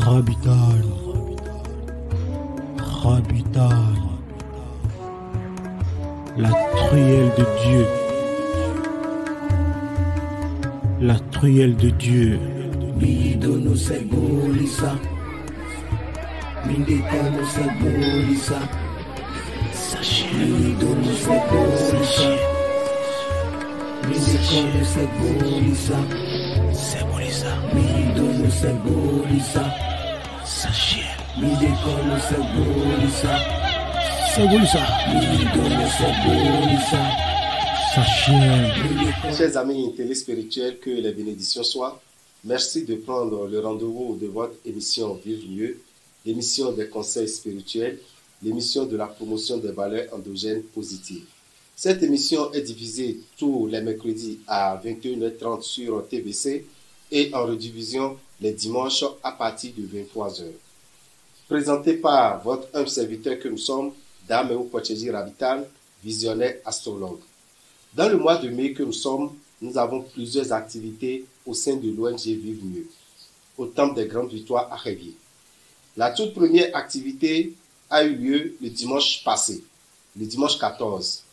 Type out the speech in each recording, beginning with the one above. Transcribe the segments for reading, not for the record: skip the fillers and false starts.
Rabitan, Rabitan, la truelle de Dieu, la truelle de Dieu. Midono Sebolisa, Mindekano Sebolisa, Midono Sebolisa, Mindekano Sebolisa, Midono Sebolisa, Mindekano Sebolisa, Midono Sebolisa. Chers amis téléspirituels, que les bénédictions soient. Merci de prendre le rendez-vous de votre émission Vivre mieux, l'émission des conseils spirituels, l'émission de la promotion des valeurs endogènes positives. Cette émission est diffusée tous les mercredis à 21h30 sur TVC et en rediffusion les dimanches à partir de 23h. Présentée par votre humble serviteur que nous sommes, Dameo Pocheji Rabital, visionnaire astrologue. Dans le mois de mai que nous sommes, nous avons plusieurs activités au sein de l'ONG Vivre mieux, au Temple des Grandes Victoires à Révier. La toute première activité a eu lieu le dimanche passé, le dimanche 14.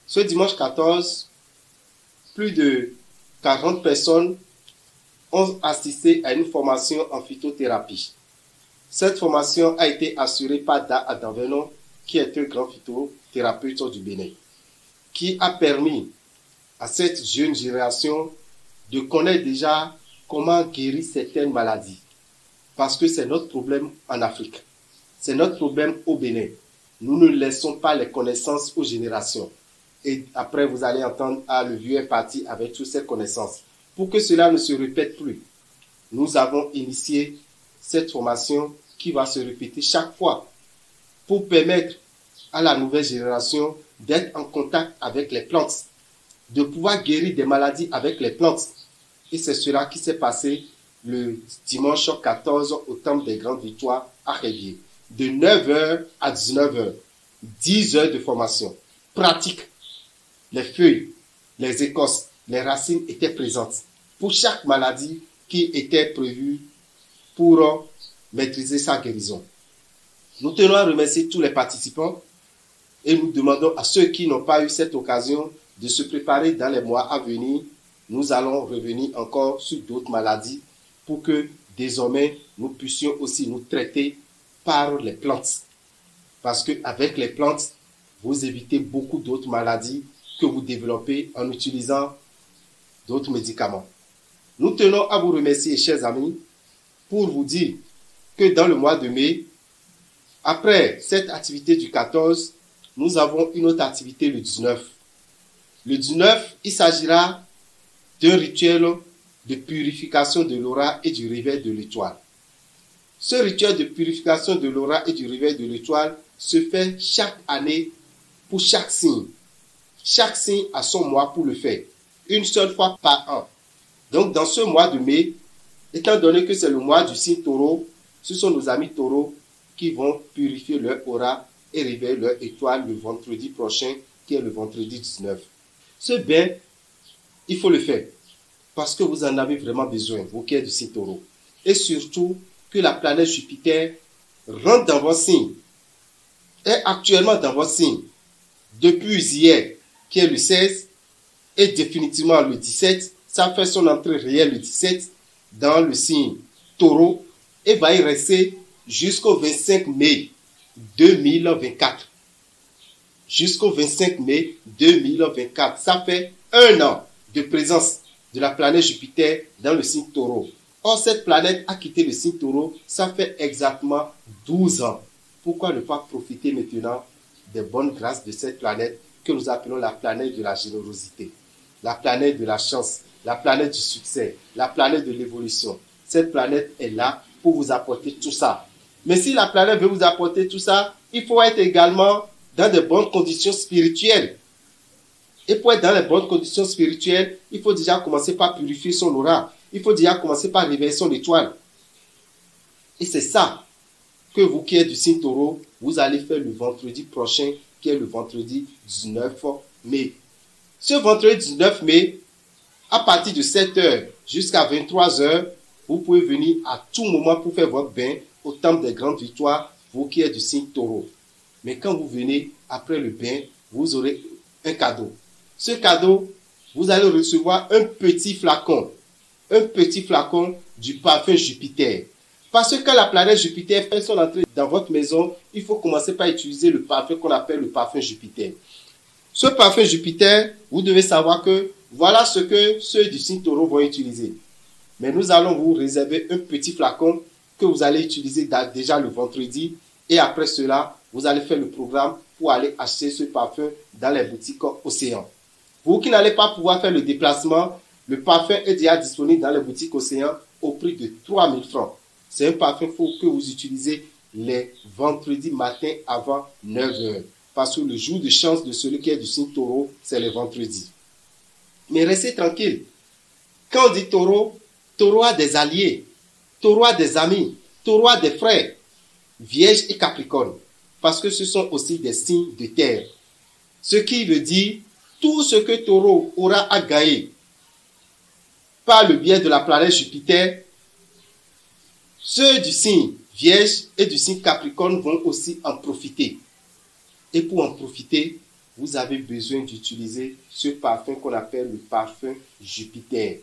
Ce dimanche 14, plus de 40 personnes ont assisté à une formation en phytothérapie. Cette formation a été assurée par Da Adanvenon, qui est un grand phytothérapeute du Bénin, qui a permis à cette jeune génération de connaître déjà comment guérir certaines maladies. Parce que c'est notre problème en Afrique. C'est notre problème au Bénin. Nous ne laissons pas les connaissances aux générations. Et après, vous allez entendre, le vieux est parti avec toutes ces connaissances. Pour que cela ne se répète plus, nous avons initié cette formation qui va se répéter chaque fois pour permettre à la nouvelle génération d'être en contact avec les plantes, de pouvoir guérir des maladies avec les plantes. Et c'est cela qui s'est passé le dimanche 14 au Temple des Grandes Victoires à Révier. De 9h à 19h, 10 heures de formation pratique. Les feuilles, les écorces, les racines étaient présentes pour chaque maladie qui était prévue pour maîtriser sa guérison. Nous tenons à remercier tous les participants et nous demandons à ceux qui n'ont pas eu cette occasion de se préparer dans les mois à venir. Nous allons revenir encore sur d'autres maladies pour que désormais nous puissions aussi nous traiter par les plantes. Parce qu'avec les plantes, vous évitez beaucoup d'autres maladies que vous développez en utilisant d'autres médicaments. Nous tenons à vous remercier, chers amis, pour vous dire que dans le mois de mai, après cette activité du 14, nous avons une autre activité le 19. Le 19, il s'agira d'un rituel de purification de l'aura et du réveil de l'étoile. Ce rituel de purification de l'aura et du réveil de l'étoile se fait chaque année pour chaque signe. Chaque signe a son mois pour le faire, une seule fois par an. Donc dans ce mois de mai, étant donné que c'est le mois du signe taureau, ce sont nos amis taureaux qui vont purifier leur aura et réveiller leur étoile le vendredi prochain, qui est le vendredi 19. Ce bain, il faut le faire parce que vous en avez vraiment besoin, vous qui êtes du signe taureau. Et surtout que la planète Jupiter rentre dans votre signe, est actuellement dans votre signe, depuis hier, qui est le 16, et définitivement le 17, ça fait son entrée réelle le 17 dans le signe taureau et va y rester jusqu'au 25 mai 2024. Jusqu'au 25 mai 2024. Ça fait un an de présence de la planète Jupiter dans le signe taureau. Or, cette planète a quitté le signe taureau, ça fait exactement 12 ans. Pourquoi ne pas profiter maintenant des bonnes grâces de cette planète que nous appelons la planète de la générosité, la planète de la chance, la planète du succès, la planète de l'évolution. Cette planète est là pour vous apporter tout ça. Mais si la planète veut vous apporter tout ça, il faut être également dans de bonnes conditions spirituelles. Et pour être dans les bonnes conditions spirituelles, il faut déjà commencer par purifier son aura. Il faut déjà commencer par réveiller son étoile. Et c'est ça que vous qui êtes du signe taureau, vous allez faire le vendredi prochain, qui est le vendredi 19 mai. Ce vendredi 19 mai, à partir de 7h jusqu'à 23h, vous pouvez venir à tout moment pour faire votre bain au temple des grandes victoires, vous qui êtes du signe taureau. Mais quand vous venez après le bain, vous aurez un cadeau. Ce cadeau, vous allez recevoir un petit flacon du parfum Jupiter. Parce que quand la planète Jupiter fait son entrée dans votre maison, il faut commencer par utiliser le parfum qu'on appelle le parfum Jupiter. Ce parfum Jupiter, vous devez savoir que voilà ce que ceux du signe taureau vont utiliser. Mais nous allons vous réserver un petit flacon que vous allez utiliser déjà le vendredi. Et après cela, vous allez faire le programme pour aller acheter ce parfum dans les boutiques Océan. Vous qui n'allez pas pouvoir faire le déplacement, le parfum est déjà disponible dans les boutiques Océan au prix de 3 000 francs. C'est un parfum que vous utilisez les vendredis matin avant 9 h. Parce que le jour de chance de celui qui est du signe taureau, c'est le vendredi. Mais restez tranquille. Quand on dit taureau, taureau a des alliés, taureau a des amis, taureau a des frères, Vierge et Capricorne. Parce que ce sont aussi des signes de terre. Ce qui veut dire, tout ce que taureau aura à gagner par le biais de la planète Jupiter, ceux du signe Vierge et du signe Capricorne vont aussi en profiter. Et pour en profiter, vous avez besoin d'utiliser ce parfum qu'on appelle le parfum Jupiter.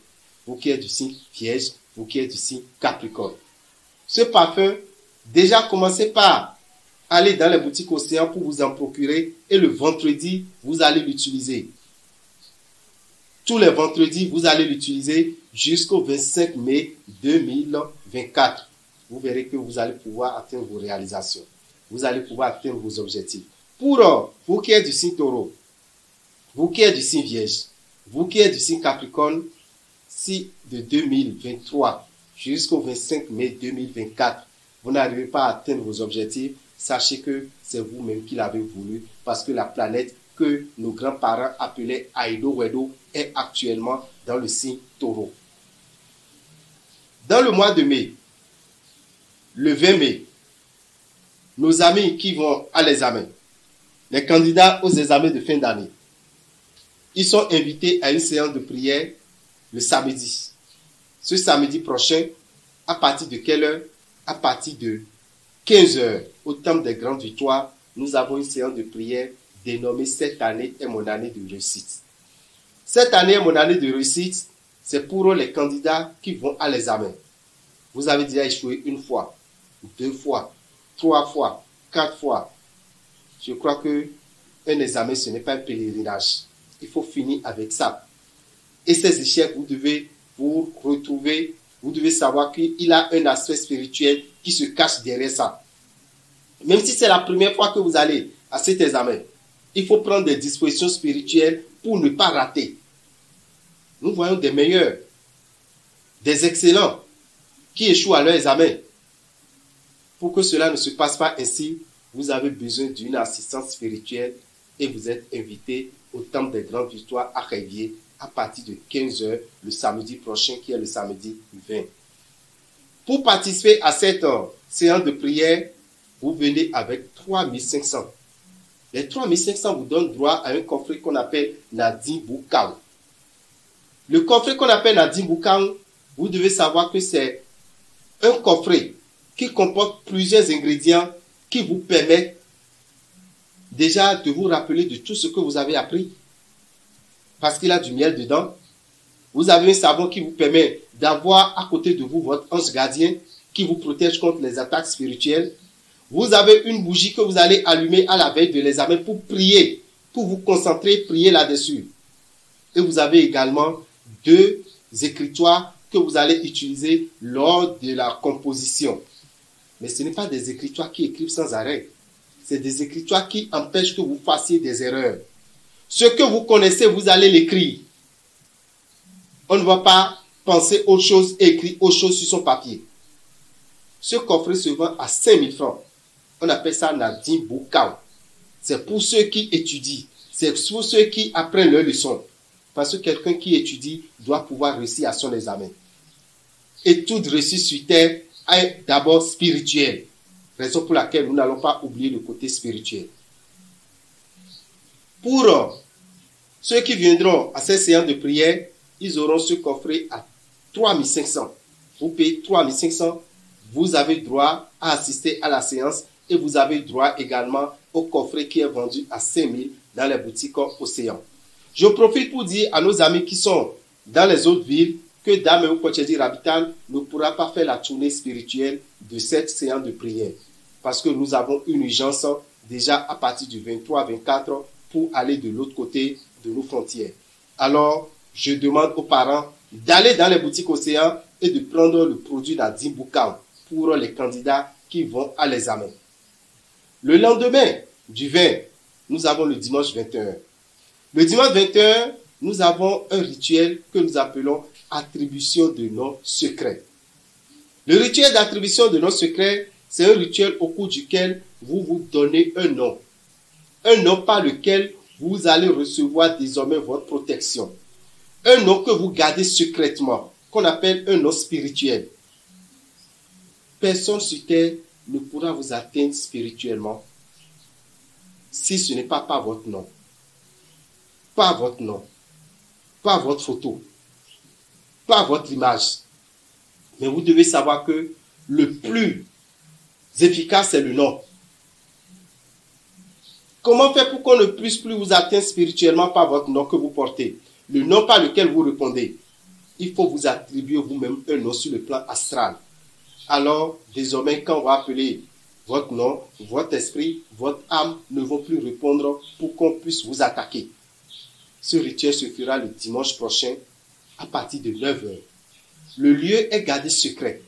Vous qui êtes du signe Vierge, vous qui êtes du signe Capricorne. Ce parfum, déjà commencez par aller dans les boutiques Océan pour vous en procurer et le vendredi, vous allez l'utiliser. Tous les vendredis, vous allez l'utiliser jusqu'au 25 mai 2024. Vous verrez que vous allez pouvoir atteindre vos réalisations. Vous allez pouvoir atteindre vos objectifs. Pour vous qui êtes du signe taureau, vous qui êtes du signe Vierge, vous qui êtes du signe Capricorne, si de 2023 jusqu'au 25 mai 2024, vous n'arrivez pas à atteindre vos objectifs, sachez que c'est vous-même qui l'avez voulu parce que la planète que nos grands-parents appelaient Aido Wedo est actuellement dans le signe taureau. Dans le mois de mai, le 20 mai, nos amis qui vont à l'examen, les candidats aux examens de fin d'année, ils sont invités à une séance de prière le samedi. Ce samedi prochain, à partir de quelle heure? À partir de 15 h, au temple des grandes victoires, nous avons une séance de prière dénommée « Cette année est mon année de réussite ». Cette année est mon année de réussite, c'est pour les candidats qui vont à l'examen. Vous avez déjà échoué une fois, 2 fois, 3 fois, 4 fois. Je crois que un examen, ce n'est pas un pèlerinage. Il faut finir avec ça. Et ces échecs, vous devez vous retrouver, vous devez savoir qu'il y a un aspect spirituel qui se cache derrière ça. Même si c'est la première fois que vous allez à cet examen, il faut prendre des dispositions spirituelles pour ne pas rater. Nous voyons des meilleurs, des excellents qui échouent à leur examen. Pour que cela ne se passe pas ainsi, vous avez besoin d'une assistance spirituelle et vous êtes invité au temple des grandes victoires à Révier à partir de 15 h le samedi prochain qui est le samedi 20. Pour participer à cette séance de prière, vous venez avec 3500. Les 3500 vous donnent droit à un coffret qu'on appelle Nadim Boukao. Le coffret qu'on appelle Nadim Boukao, vous devez savoir que c'est un coffret qui comporte plusieurs ingrédients qui vous permettent déjà de vous rappeler de tout ce que vous avez appris. Parce qu'il a du miel dedans. Vous avez un savon qui vous permet d'avoir à côté de vous votre ange gardien qui vous protège contre les attaques spirituelles. Vous avez une bougie que vous allez allumer à la veille de l'examen pour prier, pour vous concentrer, prier là-dessus. Et vous avez également 2 écritoires que vous allez utiliser lors de la composition. Mais ce n'est pas des écritoires qui écrivent sans arrêt. C'est des écritoires qui empêchent que vous fassiez des erreurs. Ce que vous connaissez, vous allez l'écrire. On ne va pas penser autre chose et écrire autre chose sur son papier. Ce coffret se vend à 5 000 francs. On appelle ça Nadim Boukao. C'est pour ceux qui étudient. C'est pour ceux qui apprennent leurs leçons. Parce que quelqu'un qui étudie doit pouvoir réussir à son examen. Et toute réussite sur terre est d'abord spirituelle. Raison pour laquelle nous n'allons pas oublier le côté spirituel. Pour ceux qui viendront à cette séance de prière, ils auront ce coffret à 3500. vous payez 3500, vous avez droit à assister à la séance et vous avez droit également au coffret qui est vendu à 5000 dans les boutiques Océan. Je profite pour dire à nos amis qui sont dans les autres villes que Dame ou Kochedi Rabital ne pourra pas faire la tournée spirituelle de cette séance de prière parce que nous avons une urgence déjà à partir du 23-24 pour aller de l'autre côté de nos frontières. Alors, je demande aux parents d'aller dans les boutiques Océan et de prendre le produit d'Adimbukao pour les candidats qui vont à l'examen. Le lendemain du 20, nous avons le dimanche 21. Le dimanche 21, nous avons un rituel que nous appelons attribution de noms secrets. Le rituel d'attribution de noms secrets, c'est un rituel au cours duquel vous vous donnez un nom par lequel vous allez recevoir désormais votre protection. Un nom que vous gardez secrètement, qu'on appelle un nom spirituel. Personne sur terre ne pourra vous atteindre spirituellement si ce n'est pas par votre nom. Pas votre nom, pas votre photo, pas votre image. Mais vous devez savoir que le plus efficace, c'est le nom. Comment faire pour qu'on ne puisse plus vous atteindre spirituellement par votre nom que vous portez? Le nom par lequel vous répondez. Il faut vous attribuer vous-même un nom sur le plan astral. Alors, désormais, quand on va appeler votre nom, votre esprit, votre âme ne vont plus répondre pour qu'on puisse vous attaquer. Ce rituel se fera le dimanche prochain à partir de 9h. Le lieu est gardé secret.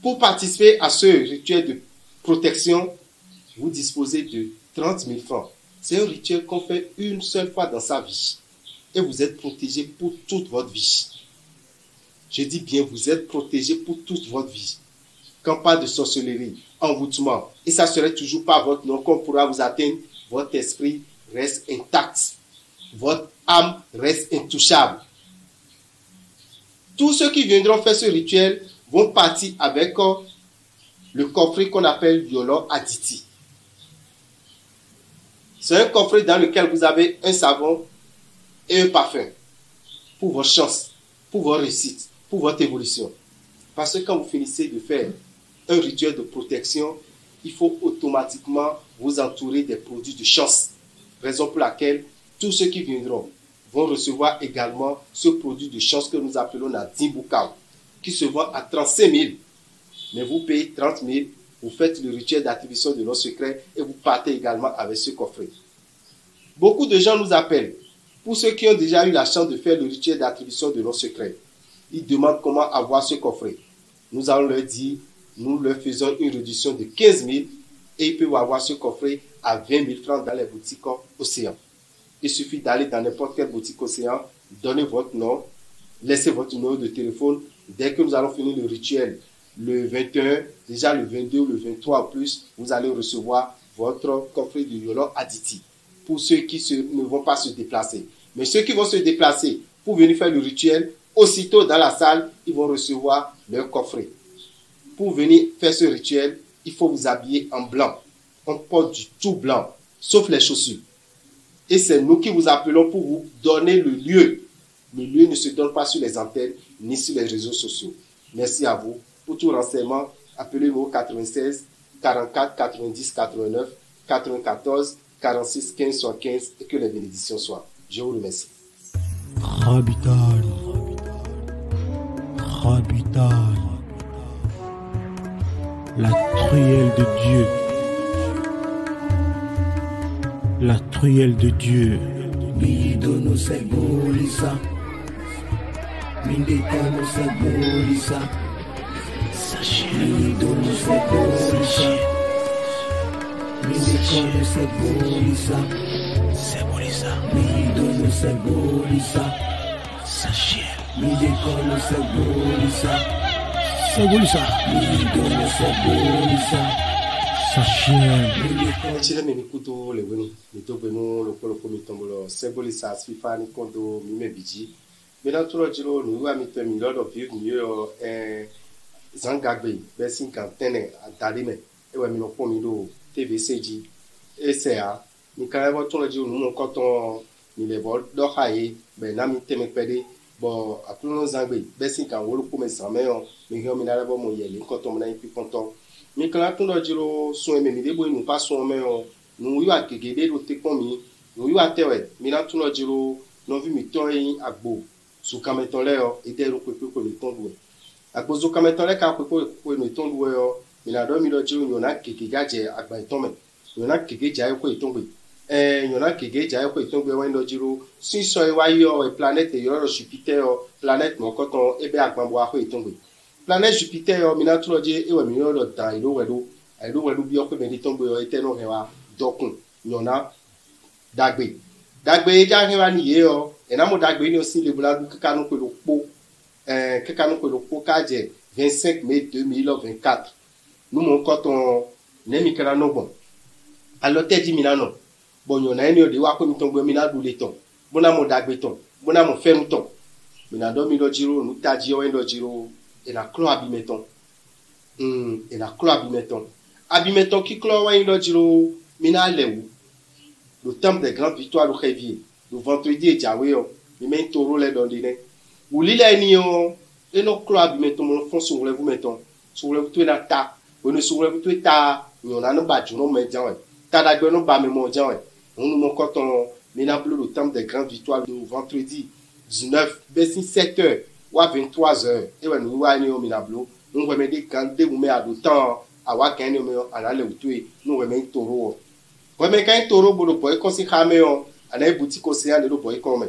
Pour participer à ce rituel de protection, vous disposez de 30 000 francs. C'est un rituel qu'on fait une seule fois dans sa vie. Et vous êtes protégé pour toute votre vie. Je dis bien, vous êtes protégé pour toute votre vie. Quand on parle de sorcellerie, envoûtement, et ça serait toujours pas votre nom qu'on pourra vous atteindre, votre esprit reste intact. Votre âme reste intouchable. Tous ceux qui viendront faire ce rituel vont partir avec le coffret qu'on appelle Yolo Aditi. C'est un coffret dans lequel vous avez un savon et un parfum pour vos chances, pour vos réussites, pour votre évolution. Parce que quand vous finissez de faire un rituel de protection, il faut automatiquement vous entourer des produits de chance. Raison pour laquelle tous ceux qui viendront vont recevoir également ce produit de chance que nous appelons la Dimbukao, qui se vend à 35 000. Mais vous payez 30 000, vous faites le rituel d'attribution de nos secrets et vous partez également avec ce coffret. Beaucoup de gens nous appellent. Pour ceux qui ont déjà eu la chance de faire le rituel d'attribution de nos secrets, ils demandent comment avoir ce coffret. Nous allons leur dire, nous leur faisons une réduction de 15 000 et ils peuvent avoir ce coffret à 20 000 francs dans les boutiques Océan. Il suffit d'aller dans n'importe quelle boutique Océan, donner votre nom, laisser votre numéro de téléphone. Dès que nous allons finir le rituel, le 21, déjà le 22 ou le 23 ou plus, vous allez recevoir votre coffret de Yolo Aditi. Pour ceux qui ne vont pas se déplacer. Mais ceux qui vont se déplacer pour venir faire le rituel, aussitôt dans la salle, ils vont recevoir leur coffret. Pour venir faire ce rituel, il faut vous habiller en blanc. On porte du tout blanc, sauf les chaussures. Et c'est nous qui vous appelons pour vous donner le lieu. Le lieu ne se donne pas sur les antennes ni sur les réseaux sociaux. Merci à vous. Pour tout renseignement, appelez-nous au 96 44 90 89 94 46 15 75 et que les bénédictions soient. Je vous remercie. Rabital. Rabital. La truelle de Dieu. La truelle de Dieu. Midono Segolisa. Mindekano Segolisa. Midono Segolisa. Mindekano Segolisa. Midono Segolisa. Mindekano Segolisa. Midono Segolisa. Chile mi kuto le wenu mi to benu lo kolo mi tombolo seboli sa fifa ni kondo mi me biji me na tro jiro no wa mi pe mi lord of you mi yo zangagbe be sin kan tene adali me e wa mi no po mi do tvcg esa ni kan wa tro jiro no ko ton ni le bo do haye be na mi teme pede bon après nous zangbe besi kan wolo ko me samé on mi ho mi na bo mo yele nko to mo na ipi konto mi kan tun do jiro so e mi de bo nu pa so me on nu yu agegede do te kon mi nu yu atewe mi na tun do jiro no vi mi to yin agbo su kameton le o ide ro pe ko le ton duwe agbo su kameton le ka pe ko no ton duwe o mi na do mi do jiro na keke gaje agba iton me na keke ja ko iton gbe yona kege ja ko itongbe wen do jiro si so e wa yo e planète yo ro Jupiter o planète mo ko ton ebe agbambo a ko itongbe planète Jupiter o mi na tro je e we mi yo do dan ilo wedo bi o ko me ni tongbe o ete no hewa dokun yona dagbe ja hewa ni ye o e na mo dagbe ni o si le bula du kanu ko lo po kanu ko lo po ka je 25 mai 2024 nous mon ko ton ne mi kala no bon alors te di mi na no bonyo na eni o de wa ko mi ton gbe mi na du le ton bona mo dagbe ton bona mo fenu ton mi na do mi do jiro nu taji o en do jiro e na klo abi meton e na klo abi meton ki klo wa en do jiro mi na lewu le temple des grandes victoires le révier le vendredi e jawe o mi men toro le don dine wuli le ni o e no klo abi meton mo fon so le vous meton so le vous to na ta o no so le vous to ta ni on a no ba juno me jan ta dagbe no ba me mo jan on nous montre ton minable le temple des grandes victoires le vendredi 19 verset 7h ou à 23h et ouais nous wa ni o minable nous va me de quand de me a do temps a wa kan ni o ala le utwe nous va me toro ouais me kan toro bo lo boy ko si khame o ana boutique océan de lo boy ko me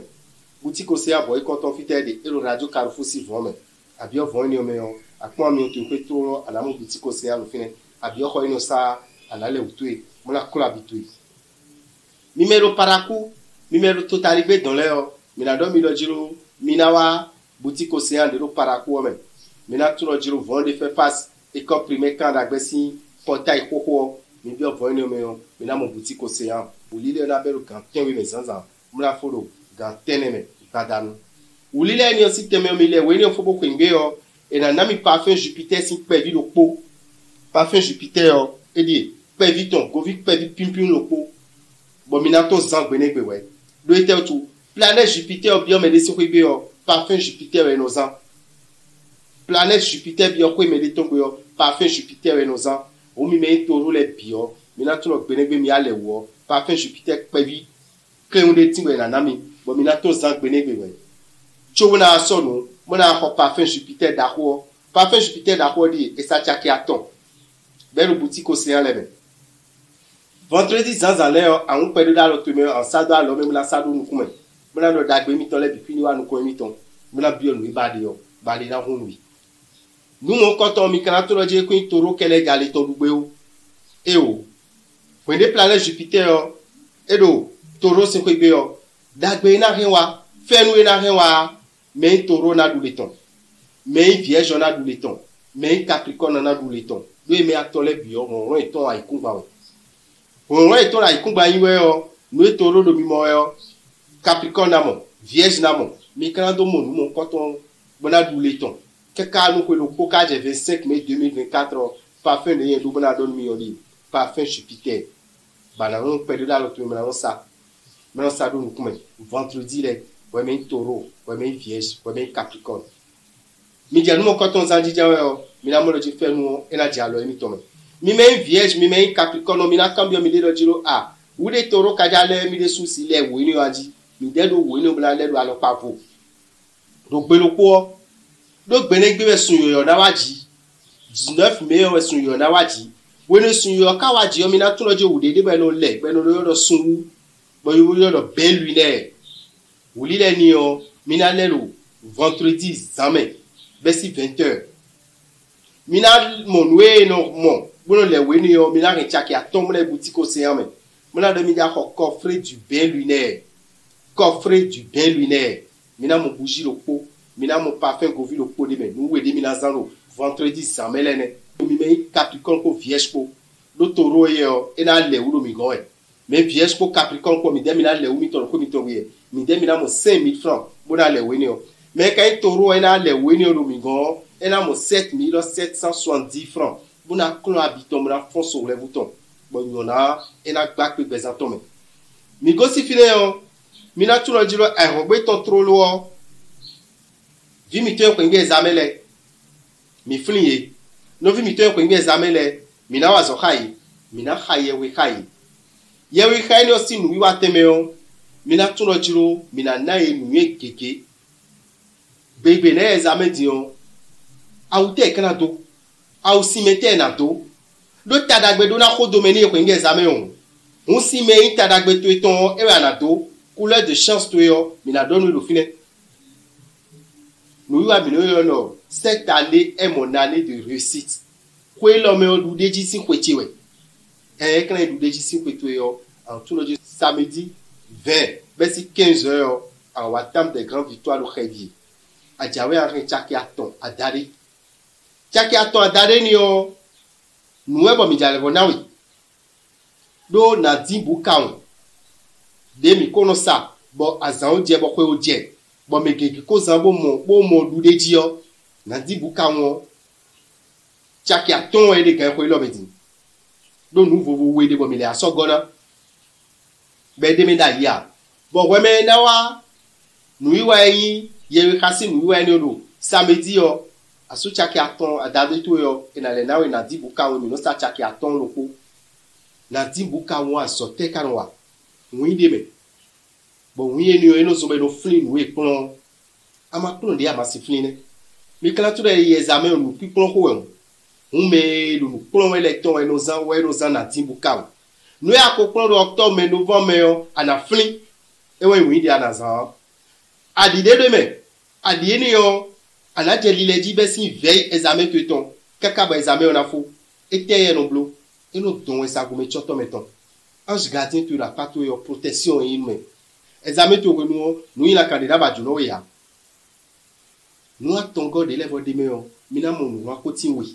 boutique océan boy ko ton fite de e radio Carrefour si vont me abi o vont ni o me o akwa mi o to ko toro ala mo boutique océan lo fine abi o ko ino sa ala le utwe mo la ko habitué numéro paraku numéro tout arrivé dans l'air mina do mi do jiro minawa boutique océan de lo paraku o me mina tu do jiro vont de faire face et comprimer quand d'agbesi portail koko mi bi o vont ni o me o mina mo boutique océan o lile na belo kan ten wi me zanzan mura folo gan teneme padanu o lile ni o si teme o mi le we ni o fo boko ngbe o e na mi parfum Jupiter si pe vi lo po parfum Jupiter o e di pe vi ton go vi pe vi pimpin lo po bon minato zangbe ne gbe we do ete tu planète Jupiter bien me desi ko ibe o parfum Jupiter e nozan planète Jupiter bien ko me de ton go parfum Jupiter e nozan o mi me to ro le bio minato no gbe ne gbe mi ale wo parfum Jupiter pe vi ke un de tingwe na nami bon minato zangbe ne gbe we chowo na so no mo na ko parfum Jupiter da ho parfum Jupiter da ho di e sa chaki aton belle boutique océan lebe vendredi zanzaleo a un pedo da lo tume en sado alo me la sado nu kuma me na do dagbe mi ton le bi ni wa nu ko mi ton me na bio nu ibade yo bale na hunwi nu mo ko ton mi kana to lo je ko toro kele gale to dugbe o e o when de planète Jupiter o e do toro se ko ibe o dagbe na henwa fenu na henwa me toro na du le ton me vierge na du le ton me capricorne na du le ton do e me atole bi o ron e ton ai kunba o on est là ikumba yiwe o no etoro do mi mo yo Capricorne namo Vierge namo mi kan do mo mo ko ton bona du leton ke ka nu ko lo ko ka je 25 mai 2024 parfum de yen do bona do mi yoli parfum Jupiter bana on perdre la to mi na sa do nu kuma vendredi le we me taureau we me Vierge we me Capricorne mi dia nu mo ko ton zanji jawe o mi na mo lo ji fe nu e na dia lo mi to me mi me Vierge mi me Capricorne mi na cambio mi de jiro a u de toro kaja le mi de susi le wo ni waji mi de do wo ni obla le do alo papo do gbe lo po do gbe ne gbe sun yo na waji 19 mai o sun yo na waji wo ni sun yo ka waji o mi na tun loje wo de be lo le gbe no lo sun bo yo lo ben lui ne wo li le ni o mi na le lo vendredi jamais besi 20h mi na monwe no mo bono le weni yo mi na rin chaki atom le boutique océan me mo na do mi ja coffret du bain lunaire mi na mo bougie lo po mi na mo parfum govi lo po de me nu we de mi na zanro vendredi samelene mi me Capricorne ko Vierge po do toro ye o e na le wu mi go e me Vierge ko Capricorne ko mi de mi na le wu mi to ko mi to we mi de mi na mo 5000 francs bo na le weni yo me kai toro e na le weni yo mi go e na mo 7770 francs buna klo habiton buna fon sur le bouton bon yona ena gbak pe bezanton me mi go si fine yo mi na tu lo jiro e rogbe ton trolo vi mi to ko ngi examen le mi fliye no vi mi to ko ngi examen le mi na wa zo khai mi na khaye we khai ye we khai no si nu wa temeo mi na tun lo jiro mi na e nu ye keke bebe na examen di o au te kana do au si mete na do do tadagbe do na ko domeni ko ngi examen on si me tadagbe to eton e wa na do couleur de chance to yo mi na donne le filet nous avons no cette année est mon année de réussite quoi l'homme au deji si kwetiwe et quand il deji si kwetiwe en tout le samedi 20 verset 15h en watam des grandes victoires le khedi a jawe en chaki aton adari ni o nous e bo mi jale bonawi do na dimbu kaun de mi kono sa bo azan o je bo ko o je bo me gege ko zan bo mo lu de ji o na dimbu kaun chaki aton e de kan ko lo medin do nu vo we de bo mi le asogona be de mi da ya bo we me na wa nu iwa yin ye kasi nu iwa ni o samedi o asu chaki aton adade to yo ina le na we na dimbu kaun mi no sa chaki aton lo ko na dimbu kaun asote kanwa win de me bo win ni o eno so be no flin we plon ama plon de ama si flin ne mi kala to de examen no pi plon ko we me lu plon we le ton eno zan na dimbu kaun no ya ko plon do octobre me novembre yo ana flin e we win de ana zan adide de me adie ni yo ana je li le di be si veille examen to ton kaka ba examen on a fo eteye no blo eno don e sa go me choto meton ange gardien tu la pato yo protection in me examen to go no ila candidat ba juno ya no atongo de level de me yo mina mo no akoti we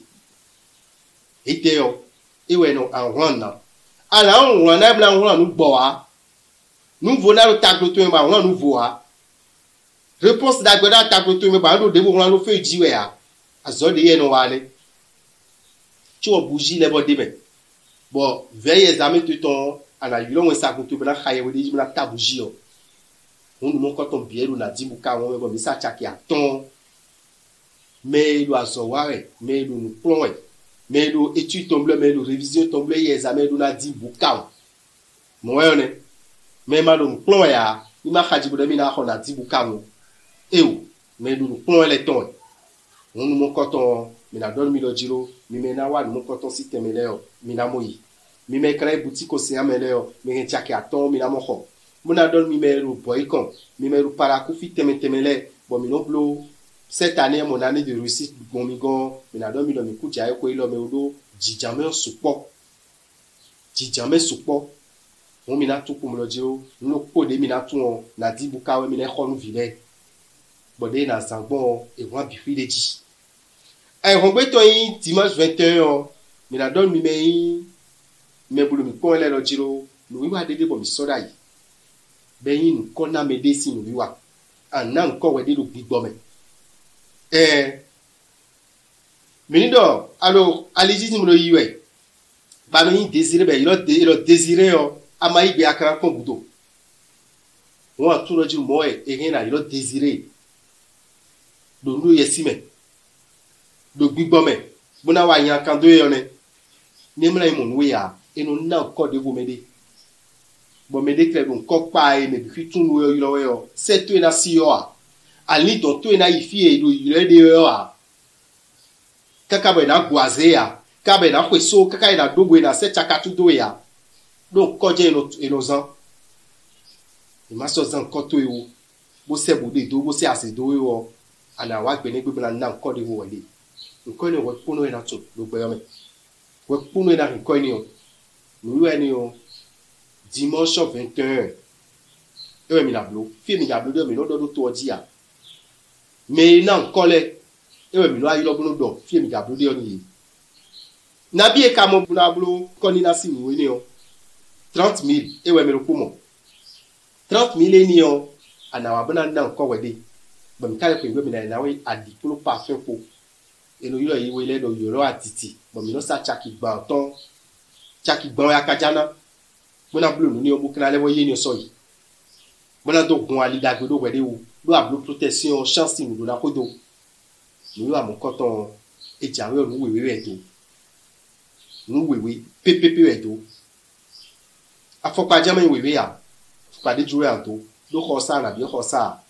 ete yo e we no an ron na ala on ron na bla ron nu gbo wa nu vo na lo taglo to ba ron nu vo wa réponse d'agboda taglo to me ba do de vo ron lo fe jiwe ya azo de ye no wa le tu o bougie level de me bon veille examen tout ton ana yulon sa ko to bela khaye we di bela tabuji o on nous montre ton bielu na dimbuka won we sa chaki aton mais do aso ware mais do nous plon mais do étude tombe mais do révision tombe examen do na dimbuka mo wone mais ma do plon ya ni ma khaji bo de mi na ko na dimbuka won e o mais do nous plon les ton on nous montre ton mi na don mi lo jiro mi me na wa mo koton système le o mi na moyi mi me kra boutique o se amele o mi ngi chaki aton mi na mo ho mo na don mi me ru boycon mi me ru para ku fi temele bo mi no blo cette année mon année de réussite bon mi gon mi na don mi lo mi ku ja e ko ilo me odo jijame supo mo mi na tu ku mo lo jiro no ko de mi na tu on na dibuka we mi na khonu vile bo de na sangbon e wan bi fi de ji on peut toi dimanche 21 mi na don mi me bulu mi ko le lo jiro no wi wa dede bo mi soda yi be yin ko na me de si no wi wa ana nko we de lo gbigbo me mi ni do alo aliji ti mo lo yi we ba no yin désiré be ilo désiré o ama igbe akara kon budo won tun lo jiro mo hin na ilo désiré do ndu yesi me do gbigbo me bona wa yan kan do yo ne ni mla imun we ya enu na ko de bo mede kle bon ko pa e me bi tun wo yo yo se to na si yo a ali to to na ifi e do yire de yo a kaka be na gwaze ya ka be na kweso kaka na dogo na se chaka tu do ya do ko je eno zan e ma so zan ko to yo bo se bo de do bo se ase do yo ana wa gbe ni gbe na ko de wo wele nko ni wo puno ina to lo gbe yo me wo puno ina nko ni o nu eni o dimanche 21 e mi la blo fi mi la blo do mi no do to oji a me na nko le e mi lo ayi lo blo do fi mi la blo de oni na bi e ka mo na blo ko ni na si mi ni o 30,000 e mi lo ku mo 30,000 ni o ana wa bana na nko we de ba mi ka le pe mi na we adiplo parfum po eno yiro yi wele do yoro atiti bo mi no sa chaki gba ton chaki gba ya kajana bona blu ni o bukina le wo yi ni so yi bona do gun ali dagbe do wede wo do ablu protection chance ni do na kodo nous avons coton et diarrhée nous wewe tout nous wewe ppp tout a faut pas jamais wewe ya faut pas de jouer en tout do khosa na bien khosa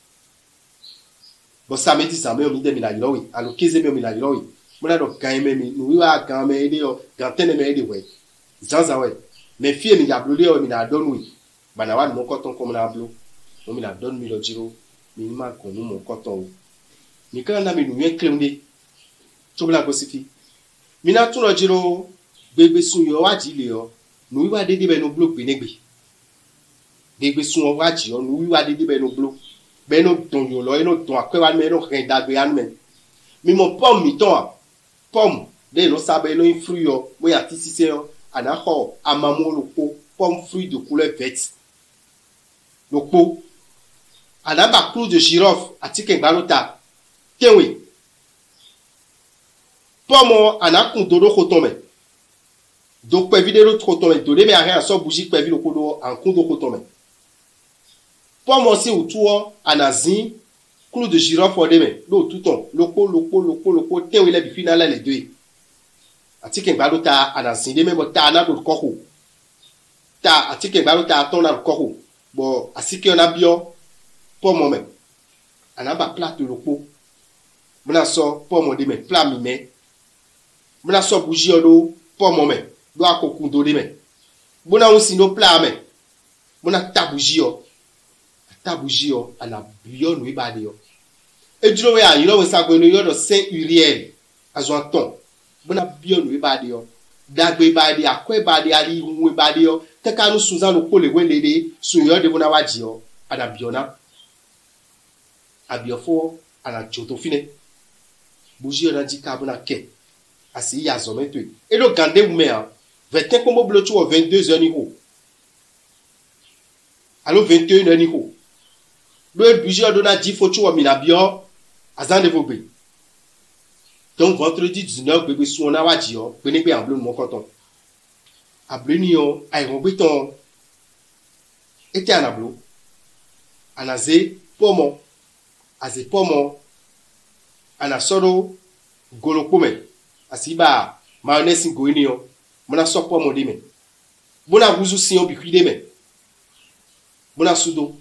bo samedi ça me mi de mi la lowi alo 15 me mi la lowi mona do kan me mi nous wa kan me de yo kan tene me de we zanza we mais fie mi ya blode yo mi na don we bana wa mon coton comme na blo mo mi la don mi lo jiro mi ma ko nu mon coton mi kan na mi nu yen kremde to bla ko sifi mi na tun lo jiro gbegbe sun yo wa ji le yo nu wa dede be no blo pe negbe gbegbe sun wa ji yo nu wa dede be no blo be no ton yo lo e no ton akwe wa me no ren dagbe anu me mi mo pom mi ton pom de no sabe no fruit yo mo ya tisise yo ana ho amamo loko pomme fruit de couleur verte loko ana ba clou de girofle atike gbalota kewe pomme ana kun dodo koton me do pe vidéo koton me do de me arien so bougie pe vi loko do en kun do koton me pomme aussi autour ana zin clou de girofle de me do touton loko tewe le bi final les deux atike gbalota ana zin de me bo ta na do koko ta atike gbalota ton na koko bo asike on a bio pomme me ana ba plate loko mona so pomme de me plat mi me mona so bougie odo pomme me do akokun do de me mona un sino plat me mona ta bougie o ana bio no ibade yo ejuro we ayiro we sagbe no yo do Saint Uriel azonton mona bio no ibade yo dagbe ibade akwe ibade ali wu ibade yo teka no sunza no pole we lede sun yo de mona waji yo ana biona abiofo ana joto fine bougie na di carbona ke asi ya zo meto e lo gande wu me a 21 combo blotu 22 ni ho allo 21 ni ho le bougie do na di fotu wa mi na bio azan de vogbe donc vendredi 19 bébé sou na waji yo pe ni pe en bleu mon coton ablu ni yo ay ron beton ete anablo anaze pomo aze pomo anasoro golokome asiba mayonnaise goini yo mona so pomo de me bona wuzu si yo bikwi de me bona sudo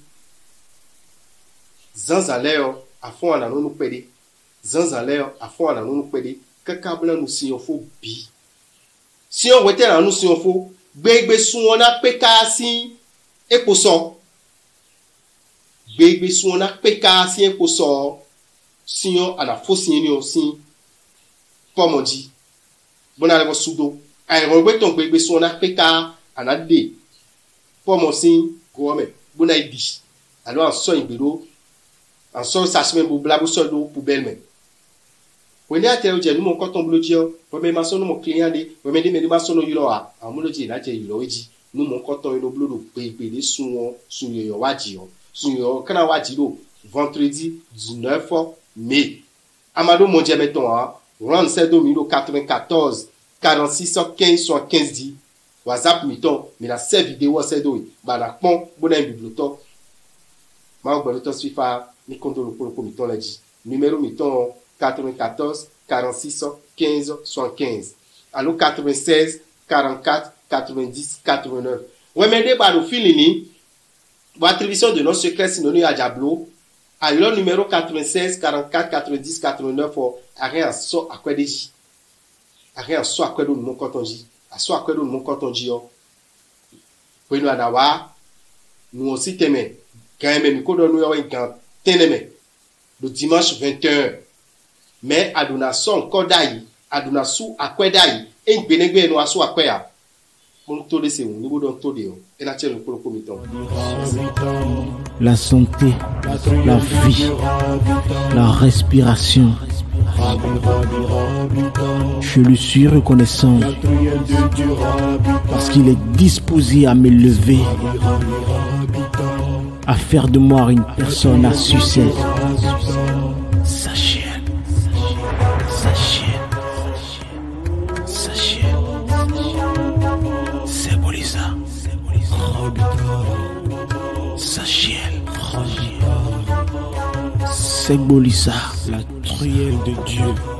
zanzaleo afon ana no pede zanzaleo afon ana no pede kaka bla no si yo fo bi si yo wete na no si yo fo gbegbe sun ona peka si eposo gbegbe sun ona peka si eposo si yo ana fo si ni o si pomoji bona le sudo ay ro gbe ton gbegbe sun ona peka ana de pomo si go me bona idi alo an so igbero en so sachement bu blabo so do poubelle me woni atero je nu mo koton blojio bo me maso nu mo client de bo me de me maso no yilo a amuloji la je yilo eji nu mo koton ino blodo pe de sun yo waji yo sun yo kana waji do vendredi 19 mai amado mon je meton a run c'est do 94 46 15 75 10 WhatsApp miton mi la se vidéo c'est do ba la pon bona biblioto ma gbo to swifa ni konto le polo miton la di numéro miton 94 46 15 75 allo 96 44 90 89 ouais mais de ba do filini bo attribution de nos secrets synonyme à Diablo à le numéro 96 44 90 89 for rien so akwedeji rien so akwedo no kotonji aso akwedo no kotonji yo penu adawa nous aussi teme quand même mi ko do no yo gan teneme le dimanche 21 mais aduna son kodai aduna su akwedai en gbenegbe no aso akwea mon to de se un niveau don to de o e na chelo ko komiton La santé, la vie, la respiration. Je lui suis reconnaissant parce qu'il est disposé à me lever, à faire de moi une personne à succès. Sa chienne, sa chienne, sa chienne, c'est Bolisa, sa chienne, c'est Bolisa, la industriel de Dieu.